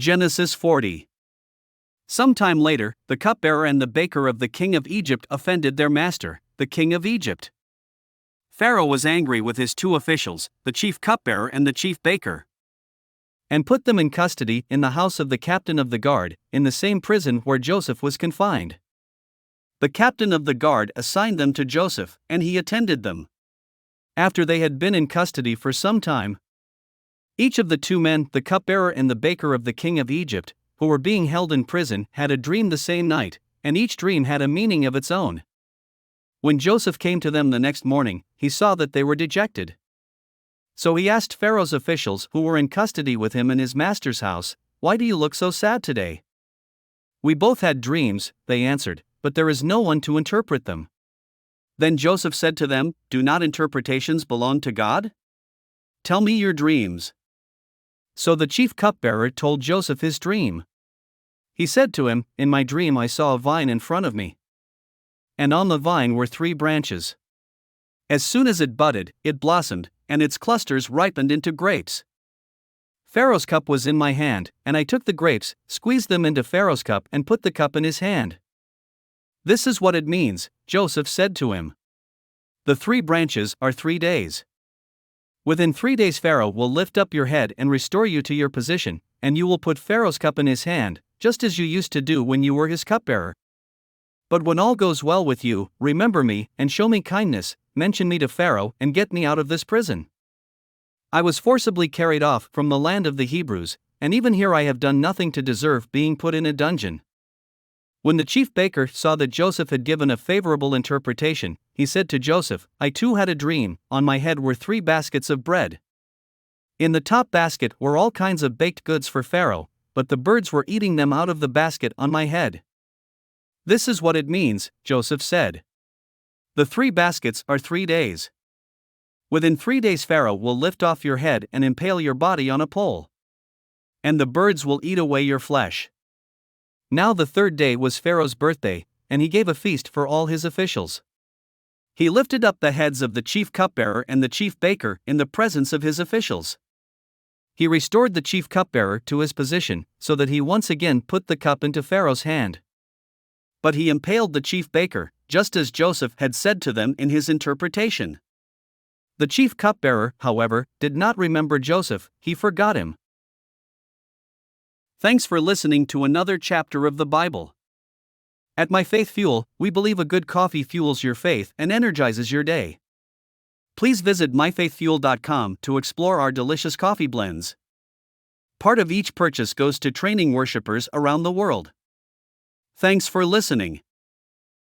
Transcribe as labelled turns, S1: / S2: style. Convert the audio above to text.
S1: Genesis 40. Sometime later, the cupbearer and the baker of the king of Egypt offended their master, the king of Egypt. Pharaoh was angry with his two officials, the chief cupbearer and the chief baker, and put them in custody in the house of the captain of the guard, in the same prison where Joseph was confined. The captain of the guard assigned them to Joseph, and he attended them. After they had been in custody for some time, each of the two men, the cupbearer and the baker of the king of Egypt, who were being held in prison, had a dream the same night, and each dream had a meaning of its own. When Joseph came to them the next morning, he saw that they were dejected. So he asked Pharaoh's officials who were in custody with him in his master's house, "Why do you look so sad today?" "We both had dreams," they answered, "but there is no one to interpret them." Then Joseph said to them, "Do not interpretations belong to God? Tell me your dreams." So the chief cupbearer told Joseph his dream. He said to him, "In my dream I saw a vine in front of me, and on the vine were 3 branches. As soon as it budded, it blossomed, and its clusters ripened into grapes. Pharaoh's cup was in my hand, and I took the grapes, squeezed them into Pharaoh's cup, and put the cup in his hand." "This is what it means," Joseph said to him. "The 3 branches are 3 days. Within 3 days Pharaoh will lift up your head and restore you to your position, and you will put Pharaoh's cup in his hand, just as you used to do when you were his cupbearer. But when all goes well with you, remember me, and show me kindness, mention me to Pharaoh, and get me out of this prison. I was forcibly carried off from the land of the Hebrews, and even here I have done nothing to deserve being put in a dungeon." When the chief baker saw that Joseph had given a favorable interpretation, he said to Joseph, "I too had a dream. On my head were 3 baskets of bread. In the top basket were all kinds of baked goods for Pharaoh, but the birds were eating them out of the basket on my head." "This is what it means," Joseph said. "The 3 baskets are 3 days. Within 3 days Pharaoh will lift off your head and impale your body on a pole, and the birds will eat away your flesh." Now the 3rd day was Pharaoh's birthday, and he gave a feast for all his officials. He lifted up the heads of the chief cupbearer and the chief baker in the presence of his officials. He restored the chief cupbearer to his position, so that he once again put the cup into Pharaoh's hand. But he impaled the chief baker, just as Joseph had said to them in his interpretation. The chief cupbearer, however, did not remember Joseph, he forgot him. Thanks for listening to another chapter of the Bible. At My Faith Fuel, we believe a good coffee fuels your faith and energizes your day. Please visit myfaithfuel.com to explore our delicious coffee blends. Part of each purchase goes to training worshipers around the world. Thanks for listening.